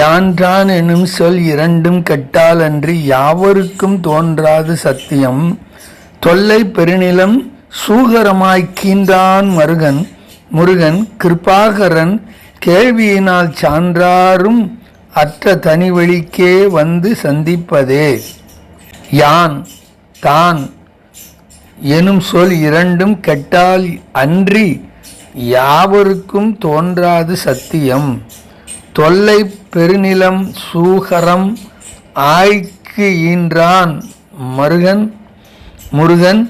யான்றான் எனும் சொல் இரண்டும் கெட்டாலன்றி யாவருக்கும் தோன்றாது சத்தியம். தொல்லை பெருநிலம் சூகரமாய்க்கின்றான் முருகன் கிருபாகரன் கேள்வியினால் சான்றாரும் அற்ற தனிவெளிக்கே வந்து சந்திப்பதே. யான் தான் எனும் சொல் இரண்டும் கெட்டால் அன்றி யாவருக்கும் தோன்றாது சத்தியம். தொல்லை பெருநிலம் சூகரம் ஆய்க்கு ஈன்றான் முருகன்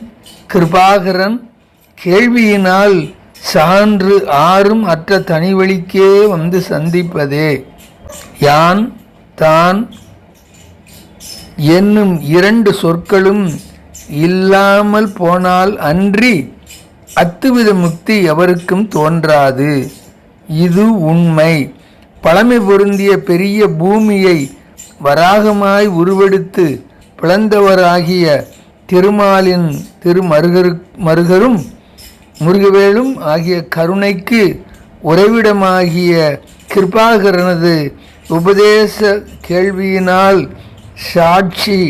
கிருபாகரன் கேள்வியினால் சான்று ஆறும் அற்ற தனிவெளிக்கே வந்து சந்திப்பதே. யான் தான் என்னும் இரண்டு சொற்களும் இல்லாமல் போனால் அன்றி அத்துவித முக்தி எவருக்கும் தோன்றாது. இது உண்மை. பழமை பொருந்திய பெரிய பூமியை வராகமாய் உருவெடுத்து பிளந்தவராகிய திருமாலின் திருமருகரும் முருகவேலும் ஆகிய கருணைக்கு உறைவிடமாகிய கிருபாகரனது உபதேச கேள்வியினால் சாட்சி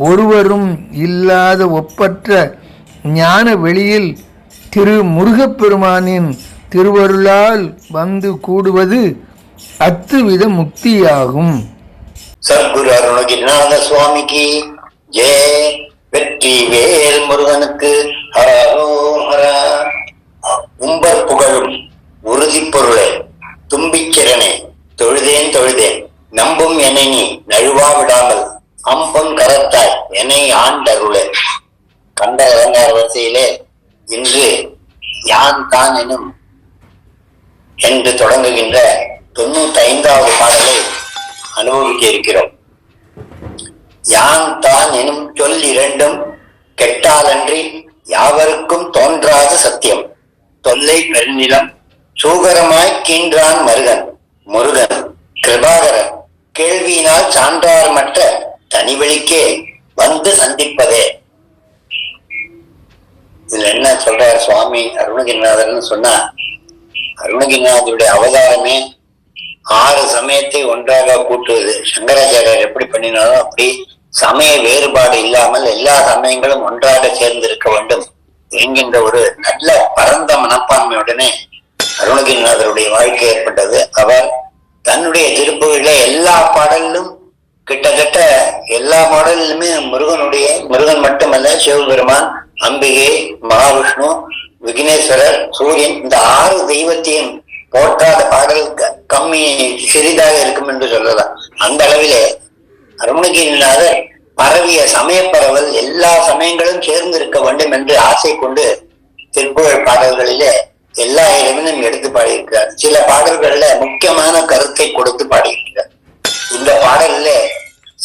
ஒருவரும் இல்லாத ஒப்பற்ற ஞான வெளியில் திரு முருகப்பெருமானின் திருவருளால் வந்து கூடுவது அத்துவித முக்தியாகும். சத்குரு அருணகிரிநாத சுவாமிக்கு ஜெய். வெற்றி வேல் முருகனுக்கு ஹரோஹரா. உம்பர் புகழும் உறுதி பொருளை தும்பிச்சிறனே தொழுதேன் நம்பும் என்னை நீ நழுவா விடாமல் அம்பன் கரத்தாய் என்னை ஆண்டருளே. கண்ட அலங்கார வரிசையிலே இன்று யான் தான் எனும் என்று தொடங்குகின்ற 95வது பாடலை அனுபவிக்க இருக்கிறோம். யான் தான் எனும் சொல் இரண்டும் கெட்டாலன்றி யாவருக்கும் தோன்றாத சத்தியம். தொல்லை பெருநிலம் சூகரமாய் கீன்றான் முருகன் கிருபாகரன் கேள்வியினால் சான்றார்மற்ற தனிவெளிக்கே வந்து சந்திப்பதே. இதுல என்ன சொல்றார் சுவாமி அருணகிரிநாதர்னு சொன்னா, அருணகிரிநாதருடைய அவதாரமே 6 சமயத்தை ஒன்றாக கூட்டுவது. சங்கராச்சாரியர் எப்படி பண்ணினாலும் அப்படி சமய வேறுபாடு இல்லாமல் எல்லா சமயங்களும் ஒன்றாக சேர்ந்திருக்க வேண்டும் என்கின்ற ஒரு நல்ல பரந்த மனப்பான்மையுடனே அருணகிரிநாதருடைய வாழ்க்கை ஏற்பட்டது. அவர் தன்னுடைய திருப்புகளில எல்லா பாடலிலும் கிட்டத்தட்ட எல்லா பாடலிலுமே முருகன் மட்டுமல்ல, சிவபெருமான், அம்பிகை, மகாவிஷ்ணு, விக்னேஸ்வரர், சூரியன், இந்த 6 தெய்வத்தையும் போற்றாத பாடல் கம்மி சிறிதாக இருக்கும் என்று சொல்லலாம். அந்த அளவிலே அருணகிரிநாதர் பரவிய சமய பரவல் எல்லா சமயங்களும் சேர்ந்து இருக்க வேண்டும் என்று ஆசை கொண்டு திருப்புகழ் பாடல்களிலே எல்லா இடங்களும் எடுத்து பாடியிருக்கிறார். சில பாடல்கள்ல முக்கியமான கருத்தை கொடுத்து பாடியிருக்கிறார். இந்த பாடல்ல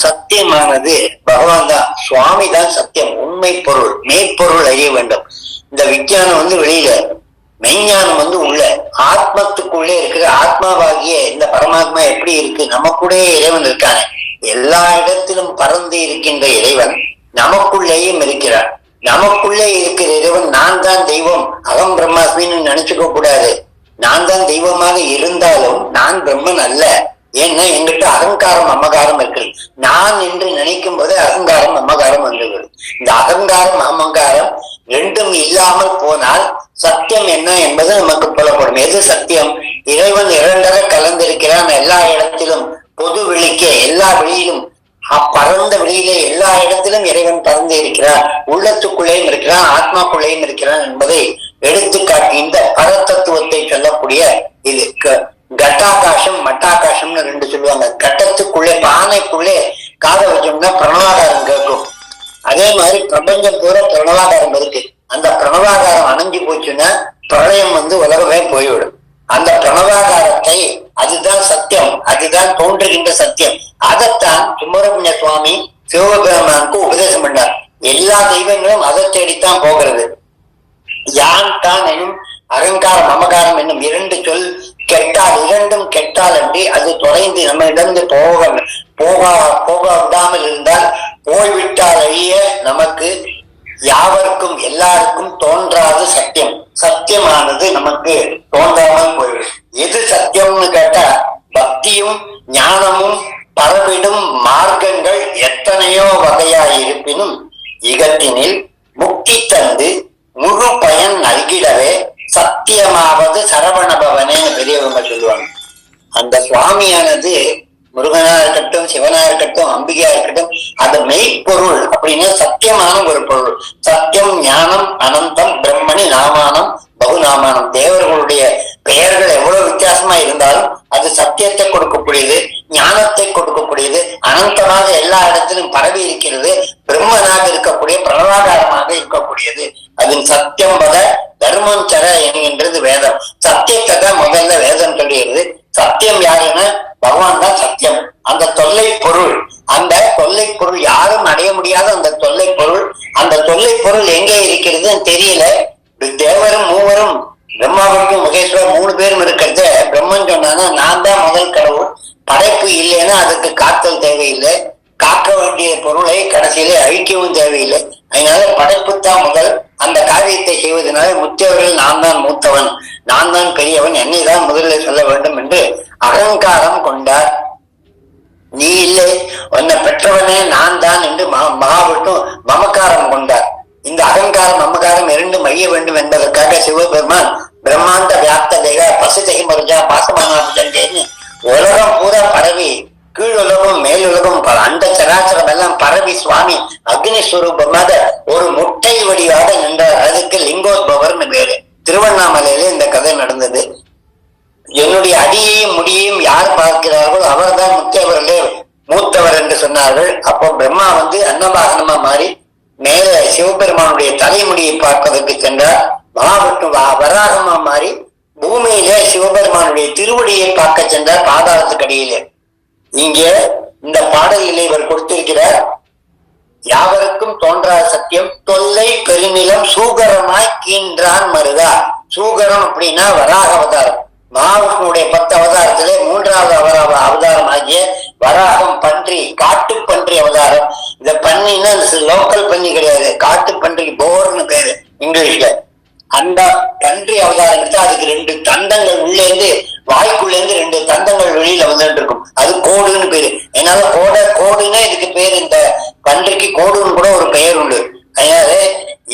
சத்தியமானது பகவான் தான், சுவாமி தான் சத்தியம், உண்மை பொருள், மெய்ப்பொருள் அறிய வேண்டும். இந்த விஞ்ஞானம் வெளியில, மெய்ஞானம் உள்ள ஆத்மத்துக்குள்ளே இருக்கிற ஆத்மாவாகிய இந்த பரமாத்மா எப்படி இருக்கு, நமக்குள்ளே இறைவன் இருக்கானே, எல்லா இடத்திலும் பறந்து இருக்கின்ற இறைவன் நமக்குள்ளேயும் இருக்கிறார். நமக்குள்ளே இருக்கிற இறைவன் நான் தான் தெய்வம், அகம் பிரம்மாஸ்மின்னு நினைச்சுக்க கூடாது. நான் தான் தெய்வமாக இருந்தாலும் நான் பிரம்மன் அல்ல. ஏன்னா எங்கிட்ட அகங்காரம் அம்மகாரம் இருக்கு. நான் என்று நினைக்கும் போதே அகங்காரம் அம்மகாரம் வந்துவிடும். இந்த அகங்காரம் அம்மகாரம் ரெண்டும் இல்லாமல் போனால் சத்தியம் என்ன என்பது நமக்கு புலப்படும். எது சத்தியம்? இறைவன் இரண்டர கலந்திருக்கிறான். எல்லா இடத்திலும் பொது வெளிக்கே, எல்லா வெளியிலும், பரந்த வெளியிலே எல்லா இடத்திலும் இறைவன் பறந்து இருக்கிறான். உள்ளத்துக்குள்ளேயும் இருக்கிறான், ஆத்மாக்குள்ளேயும் இருக்கிறான் என்பதை எடுத்துக்காட்டி இந்த பரதத்துவத்தை சொல்லக்கூடிய இது கட்டாகாசம் மட்டாகாசம்னு 2 சொல்லுவாங்க. கட்டத்துக்குள்ளே, பானைக்குள்ளே காதை வச்சோம்னா பிரணவாகாரம் கேட்கும். அதே மாதிரி பிரபஞ்சம் பூரா பிரணவாகாரம் இருக்கு. அந்த பிரணவாகாரம் அணைஞ்சு போச்சுன்னா பிரளயம் உலகமே போய்விடும். அந்த பிரணவாகாரத்தை, அதுதான் சத்தியம், அதுதான் தோன்றுகின்ற சத்தியம். அதைத்தான் சுப்பிரமணிய சுவாமி சிவபெருமானுக்கு உபதேசம் பண்ணார். எல்லா தெய்வங்களும் அதை தேடித்தான் போகிறது. யான் தான் எனும் அகங்காரம் மமகாரம் என்னும் 2 சொல் கெட்டால், இரண்டும் கெட்டால் அன்றி அது தொலைந்து நம்ம இடந்து போக விடாமல் இருந்தால், போய்விட்டால் அழிய நமக்கு யாவருக்கும் எல்லாருக்கும் தோன்றாது சத்தியம். சத்தியமானது நமக்கு தோன்றாமல் போய்விடும். எது சத்தியம்னு கேட்டா பக்தியும் ஞானமும் பரவிடும் மார்க்கங்கள் எத்தனையோ வகையாயிருப்பினும் இகத்தினில் முக்தி தந்து முழு பயன் நல்கிடவே சத்தியமாவது சரவணபவனே பெரியவங்க சொல்லுவாங்க. அந்த சுவாமியானது முருகனா இருக்கட்டும், சிவனா இருக்கட்டும், அம்பிகையா இருக்கட்டும், அது மெய்ப்பொருள் அப்படின்னு சத்தியமான ஒரு பொருள். சத்தியம், ஞானம், அனந்தம், பிரம்மணி, நாமானம், பகுநாமானம். தேவர்களுடைய பெயர்கள் எவ்வளவு வித்தியாசமா இருந்தாலும் அது சத்தியத்தை கொடுக்கக்கூடியது, ஞானத்தை கொடுக்கக்கூடியது, அனந்தமாக எல்லா இடத்திலும் பரவி இருக்கிறது, பிரம்மனாக இருக்கக்கூடிய பிரணவாகாரமாக இருக்கக்கூடியது. அதன் சத்தியம் பத தர்மம் சர என்கின்றது வேதம். சத்தியத்தை தான் முதல்ல வேதம் சொல்லுகிறது. சத்தியம் யாருன்னா பகவான் தான் சத்தியம். அந்த தொல்லை பொருள், அந்த தொல்லை பொருள் யாரும் அடைய முடியாத அந்த தொல்லை பொருள், அந்த தொல்லை பொருள் எங்கே இருக்கிறதுன்னு தெரியல. தேவரும் மூவரும் பிரம்மாவுக்கும் மகேஸ்வரர் 3 பேரும் இருக்கிறத பிரம்மன் சொன்னானா நான் தான் முதல் கடவுள், படைப்பு இல்லைன்னா அதுக்கு காத்தல் தேவையில்லை, காக்க வேண்டிய பொருளை கடைசியிலே அழிக்கவும் தேவையில்லை. அதனால படைப்பு தான் முதல். அந்த காரியத்தை செய்வதனால முத்தியவர்கள் நான் தான் மூத்தவன், நான் தான் பெரியவன், என்னை தான் முதலில் சொல்ல வேண்டும் என்று அகங்காரம் கொண்டார். நீ இல்லை, உன்னை பெற்றவனே நான் தான் என்று மகாவிஷ்ணு மமக்காரம் கொண்டார். இந்த அகங்காரம் மமக்காரம் 2 மைய வேண்டும் என்பதற்காக சிவபெருமான் பிரம்மாண்ட வியாப்த தேக பசுதகி மருஜா பாசமானு உலகம் பூரா பரவி, கீழுலகம் மேலுலகம் அந்த சராச்சரம் எல்லாம் பரவி சுவாமி அக்னி ஸ்வரூபமாக ஒரு முட்டை வடிவாக நின்றார். அதுக்கு லிங்கோத்பவர்னு பேரு. திருவண்ணாமலையில இந்த கதை நடந்தது. என்னுடைய அடியையும் முடியையும் யார் பார்க்கிறார்களோ அவர் தான் முக்கியவர்களே மூத்தவர் என்று சொன்னார்கள். அப்போ பிரம்மா அன்னவாகனமா மாறி மேல சிவபெருமானுடைய தலைமுடியை பார்ப்பதற்கு சென்றார். மகாவிஷ்ணு வராகமா மாறி பூமியிலே சிவபெருமானுடைய திருவடியை பார்க்க சென்றார், பாதாளத்துக்கு அடியிலே. இங்கே இந்த பாடலிலே இவர் கொடுத்திருக்கிறார், யாவருக்கும் தோன்றா சத்தியம் தொல்லை பெருநிலம் சூகரமாய் கீன்றான் மருதா. சூகரம் அப்படின்னா வராக அவதாரம். மகாவிஷ்ணுடைய 10 அவதாரத்திலே 3வது அவதாரம் ஆகிய வராகம் பன்றி, காட்டு பன்றி அவதாரம். இந்த பன்னின்னா லோக்கல் பன்றி கிடையாது, காட்டு பன்றி, போர்னு பேரு இங்கிலீஷ்ல. அந்த பன்றி அவதாரம் எடுத்து அதுக்கு 2 தந்தங்கள் உள்ளேந்து, வாய்க்குள்ள இருந்து 2 தந்தங்கள் வெளியில வந்துட்டு இருக்கும். அது கோடுன்னு பேரு. அதனால கோடுன்னா இதுக்கு பேரு. இந்த பன்றிக்கு கோடுன்னு கூட ஒரு பெயர் உண்டு. அதனால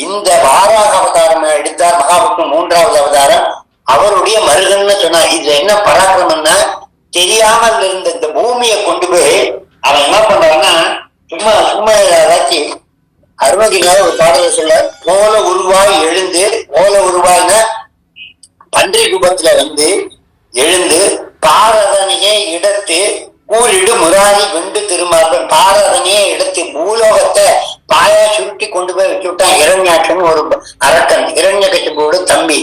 இந்த வாராக அவதாரம் எடுத்தார் மகாவிஷ்ணு 3வது அவதாரம். அவருடைய மருகன்னு சொன்னார். இதுல என்ன பராக்கிரமம்னா, தெரியாமல் இருந்த இந்த பூமியை கொண்டு போய் அவன் என்ன பண்றான்னா, சும்மா ஏதாச்சும் அருணகிரிநாதர் ஒரு பாடலை சொல்ல, கோல உருவாய் எழுந்து, கோல உருவாய்னா பன்றி ரூபத்துல எழுந்து பாரதனையே இடத்து கூறிடு முராரி கொண்டு திருமார்பன். பாரதனையே எடுத்து பூலோகத்தை பாயா சுருட்டி கொண்டு போய் வச்சுட்டான் இரண்யாட்சன், ஒரு அரக்கன், இரண்யகசிபுவோட தம்பி.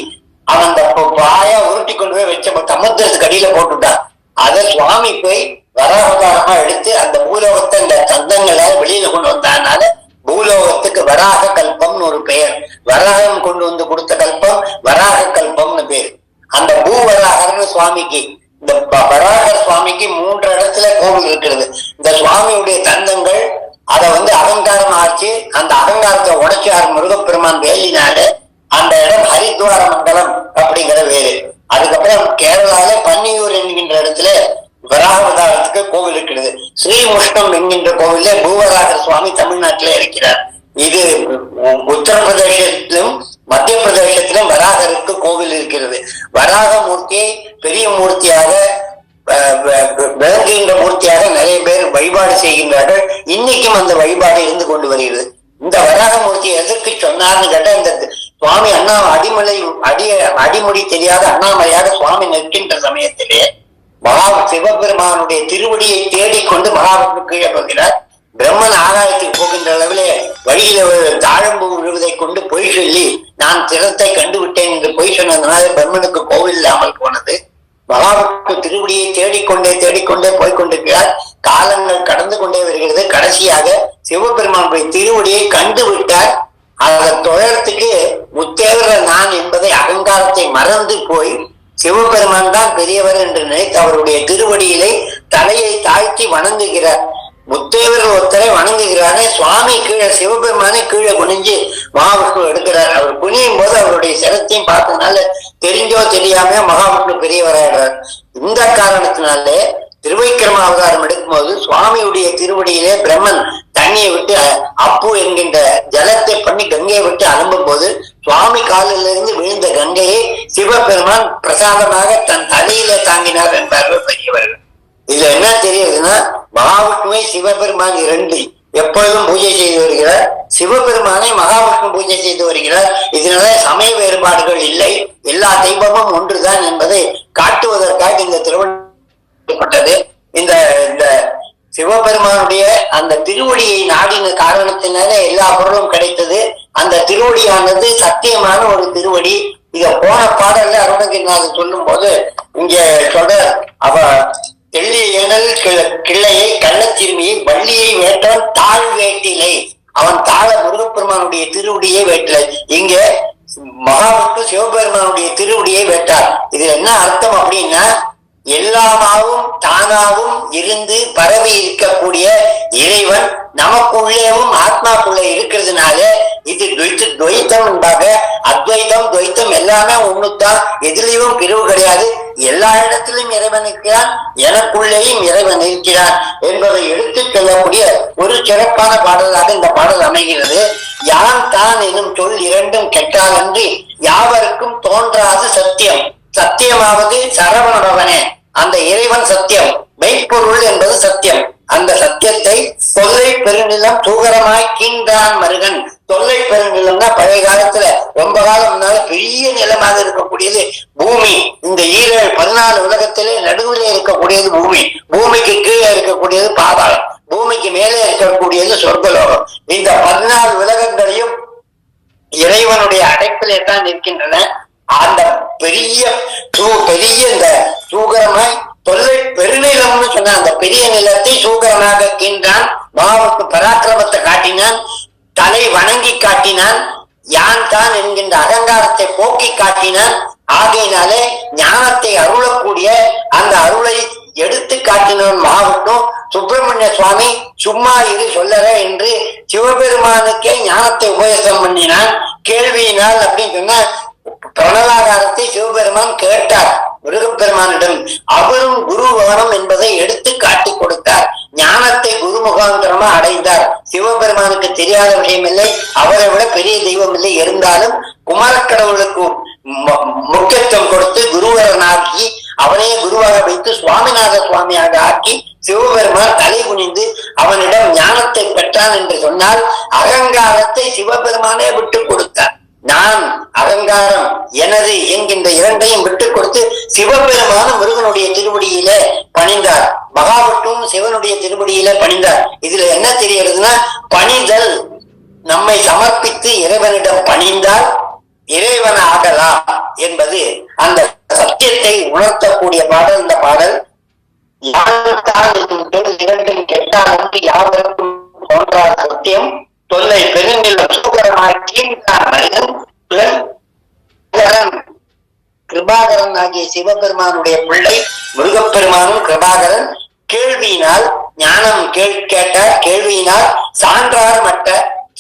அவன் அந்த பாயா உருட்டி கொண்டு போய் வச்ச சமுத்திரத்துக்கு அடியில போட்டுட்டான். அதை சுவாமி போய் வராவதாரமா எடுத்து அந்த பூலோகத்தை இந்த தந்தங்களை வெளியில கொண்டு வந்ததுனால பூலோகத்துக்கு வராக கல்பம்னு ஒரு பெயர். வராகம் கொண்டு வந்து கொடுத்த கல்பம் வராக கல்பம்னு பேர். அந்த பூவராகர்னு சுவாமிக்கு, இந்த வராகர் சுவாமிக்கு 3 இடத்துல கோவில் இருக்கிறது. இந்த சுவாமியுடைய தந்தங்கள் அதை அகங்காரம் ஆச்சு. அந்த அகங்காரத்தை உடைச்சார் முருகப்பெருமான் வேலினால. அந்த இடம் ஹரித்வார மண்டலம் அப்படிங்கிற வேறு. அதுக்கப்புறம் கேரளால பன்னியூர் என்கின்ற இடத்துல வராகவதாரத்துக்கு கோவில் இருக்கிறது. ஸ்ரீமுஷ்ணம் என்கின்ற கோவில்ல பூவராகர் சுவாமி தமிழ்நாட்டில இருக்கிறார். இது உத்தரப்பிரதேசத்திலும் மத்திய பிரதேசத்திலும் வராகருக்கு கோவில் இருக்கிறது. வராக மூர்த்தியை பெரிய மூர்த்தியாக விளங்குகின்ற மூர்த்தியாக நிறைய பேர் வழிபாடு செய்கின்றார்கள். இன்னைக்கும் அந்த வழிபாடு இருந்து கொண்டு வருகிறது. இந்த வராகமூர்த்தி எதற்கு சொன்னார்னு கேட்டா, இந்த சுவாமி அடிமுடி தெரியாத அண்ணாமலையாக சுவாமி நிற்கின்ற சமயத்திலே சிவபெருமானுடைய திருவடியை தேடிக்கொண்டு மகாவிஷ்ணு கீழே போகிறார். பிரம்மன் ஆகாயத்துக்கு போகின்ற அளவிலே வழியில தாழம்பு விழுவதை கொண்டு பொய் சொல்லி நான் திறத்தை கண்டுவிட்டேன் என்று பொய் சொன்னதுனால பிரம்மனுக்கு கோவில் இல்லாமல் போனது. மகாவிஷ்ணு திருவடியை தேடிக்கொண்டே போய்கொண்டிருக்கிறார். காலங்கள் கடந்து கொண்டே வருகிறது. கடைசியாக சிவபெருமான் போய் திருவடியை கண்டு விட்டார். அதை தொழறதுக்கு முத்தேவர நான் என்பதை அகங்காரத்தை மறந்து போய் சிவபெருமான் தான் பெரியவர் என்று நினைத்து அவருடைய திருவடியிலே தலையை தாழ்த்தி வணங்குகிறார். முத்தேவர் ஒருத்தரை வணங்குகிறாரே, சுவாமி கீழே சிவபெருமானே கீழே குனிஞ்சு மகாவிஷ்ணு எடுக்கிறார். அவர் குனியும் போது அவருடைய சிரத்தையும் பார்த்ததுனால தெரிஞ்சோ தெரியாம மகாவிஷ்ணு பெரியவராயிடுறார். இந்த காரணத்தினாலே திருவைக்கிரம அவதாரம் எடுக்கும்போது சுவாமியுடைய திருவடியிலே பிரம்மன் தண்ணியை விட்டு அப்பு என்கின்ற ஜலத்தை பண்ணி கங்கையை விட்டு அனுப்பும் போது சுவாமி காலிலிருந்து விழுந்த கங்கையை சிவபெருமான் பிரசாதமாக தன் தலையில தாங்கினார் என்பார்கள் பெரியவர்கள். இதுல என்ன தெரியுதுன்னா, மகாவிஷ்ணுவை சிவபெருமான் இரண்டு எப்பொழுதும் பூஜை செய்து வருகிறார், சிவபெருமானை மகாவிஷ்ணு பூஜை செய்து வருகிறார். இதனால சமய வேறுபாடுகள் இல்லை, எல்லா தெய்வமும் ஒன்றுதான் என்பதை காட்டுவதற்காக இந்த திருவண்ணப்பட்டது. இந்த சிவபெருமானுடைய அந்த திருவடியை நாடின காரணத்தினால எல்லா பொருளும் கிடைத்தது. அந்த திருவடியானது சத்தியமான ஒரு திருவடி. இத போன பாடல்ல அருணகிரிநாதர் சொல்லும் போது இங்க சொல்ற, அவ தெள்ளி ஏனல் கிள்ளையை கள்ளச்சிறுமியை வள்ளியை வேற்றவன் தாழ் வேட்டிலை, அவன் தாழ முருகப்பெருமானுடைய திருவடியை வேட்டலை. இங்க மகாவிஷ்ணு சிவபெருமானுடைய திருவடியை வேட்டார். இதுல என்ன அர்த்தம் அப்படின்னா, எல்லாமாவும் தானாவும் இருந்து பரவி இருக்கக்கூடிய இறைவன் நமக்குள்ளேயும் ஆத்மாக்குள்ள இருக்கிறதுனால இது துவைத்தம் என்பாக. அத்வைத்தம் துவைத்தம் எல்லாமே ஒண்ணுதான், எதிலையும் பிரிவு கிடையாது. எல்லா இடத்திலும் இறைவன் இருக்கிறான், எனக்குள்ளேயும் இறைவன் இருக்கிறான் என்பதை எடுத்துச் சொல்லக்கூடிய ஒரு சிறப்பான பாடலாக இந்த பாடல் அமைகிறது. யான் தான் எனும் சொல் இரண்டும் கெட்டாலன்றி யாவருக்கும் தோன்றாது சத்தியம். சத்தியமாவது சரவணபவனே, அந்த இறைவன் சத்தியம், மெய்ப்பொருள் என்பது சத்தியம். அந்த சத்தியத்தை தொல்லை பெருநிலம் தூகரமாய் கீண்டான் மருகன். தொல்லை பெருநிலம்னா பழைய காலத்துல ரொம்ப காலம் முன்னால பெரிய நிலமாக இருக்கக்கூடியது பூமி. இந்த 14 உலகத்திலே நடுவிலே இருக்கக்கூடியது பூமி, பூமிக்கு கீழே இருக்கக்கூடியது பாதாளம், பூமிக்கு மேலே இருக்கக்கூடியது சொர்க்கலோகம். இந்த 14 உலகங்களையும் இறைவனுடைய அடைப்பிலே தான் இருக்கின்றன. அந்த பெரிய இந்த சூகரமாய் தொல்லை பெருநிலம்னு சொன்ன அந்த பெரிய நிலத்தை சூகரமாக கீண்டான். மாவுக்கு பராக்கிரமத்தை காட்டினான், தலை வணங்கி காட்டினான், யான் தான் என்கின்ற அகங்காரத்தை போக்கி காட்டினான். ஆகையினாலே ஞானத்தை அருளக்கூடிய அந்த அருளை எடுத்து காட்டினவன் மகாவிஷ்ணு. சுப்பிரமணிய சுவாமி சும்மா இரு சொல்லற என்று சிவபெருமானுக்கே ஞானத்தை உபதேசம் பண்ணினான் கேள்வியினால். அப்படின்னு சொன்ன பிரணவாகாரத்தை சிவபெருமான் கேட்டார் முருகப்பெருமானிடம். அவரும் குரு வேணும் என்பதை எடுத்து காட்டி கொடுத்தார். ஞானத்தை குரு முகாந்திரமா அடைந்தார். சிவபெருமானுக்கு தெரியாத விஷயம் இல்லை, அவரை விட பெரிய தெய்வம் இல்லை. இருந்தாலும் குமரக்கடவுளுக்கு முக்கியத்துவம் கொடுத்து குருவரனாக்கி அவனையே குருவாக வைத்து சுவாமிநாத சுவாமியாக ஆக்கி சிவபெருமான் தலை குனிந்து அவனிடம் ஞானத்தை பெற்றான் என்று சொன்னால் அகங்காரத்தை சிவபெருமானே விட்டு கொடுத்தார். நான் அகங்காரம் எனது என்கின்ற இரண்டையும் விட்டுக் கொடுத்து சிவபெருமான முருகனுடைய திருவடியிலே பணிந்தார், மகாவிஷ்ணுவும் சிவனுடைய திருவடியிலே பணிந்தார். இதுல என்ன தெரிகிறதுனா, பணிதல், நம்மை சமர்ப்பித்து இறைவனிடம் பணிந்தால் இறைவன் ஆகலாம் என்பது அந்த சத்தியத்தை உணர்த்தக்கூடிய பாடல் இந்த பாடல். இரண்டும் கெட்டால் யாவருக்கும் தோன்றாத சத்தியம், தொல்லை பெருநிலம் சூகரமாய் கீழ்கான் மனிதன் கிருபாகரன் ஆகிய சிவபெருமானுடைய பிள்ளை முருகப்பெருமானும் கிருபாகரன். கேள்வியினால் ஞானம் கேட்டார், கேள்வியினால் சான்றார் மட்ட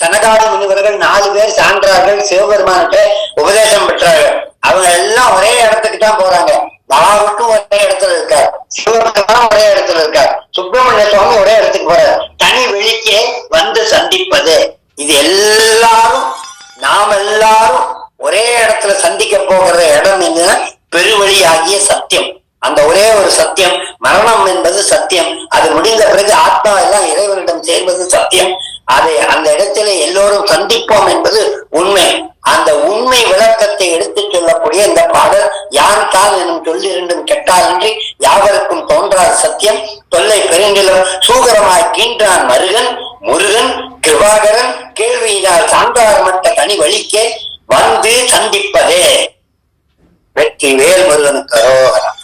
சனகாதி முனிவர்கள் 4 பேர் சான்றார்கள் சிவபெருமான்கிட்ட உபதேசம் பெற்றார்கள். அவங்க எல்லாம் ஒரே இடத்துக்கு தான் போறாங்க. மகாவிஷ்ணு ஒரே இடத்துல இருக்கார், சிவபெருமான் ஒரே இடத்துல இருக்கார், சுப்பிரமணிய சுவாமி ஒரே இடத்துக்கு போறார். தனி வெளிக்கே வந்து சந்திப்பது, இது எல்லாரும் நாம் எல்லாரும் ஒரே இடத்துல சந்திக்க போகிற இடம் என்ன? பெருவழி ஆகிய சத்தியம். அந்த ஒரே ஒரு சத்தியம், மரணம் என்பது சத்தியம். அது முடிந்த பிறகு ஆத்மா எல்லாம் இறைவனிடம் சேர்வது சத்தியம். அதை அந்த இடத்துல எல்லோரும் சந்திப்போம் என்பது உண்மை. அந்த உண்மை விளக்கத்தை எடுத்துச் சொல்லக்கூடிய இந்த பாடல், யான் தான் எனும் சொல்லிரண்டும் கெட்டாலின்றி யாவருக்கும் தோன்றாத சத்தியம், தொல்லை பெருநிலம் சூகரமாய் கீண்டான் மருகன் முருகன் கிருபாகரன், கேள்வியினால் சான்றார் மட்ட தனி வழிக்கே வந்து சந்திப்பதே. வெற்றி வேல் முருகனுக்கு அரோகரம்.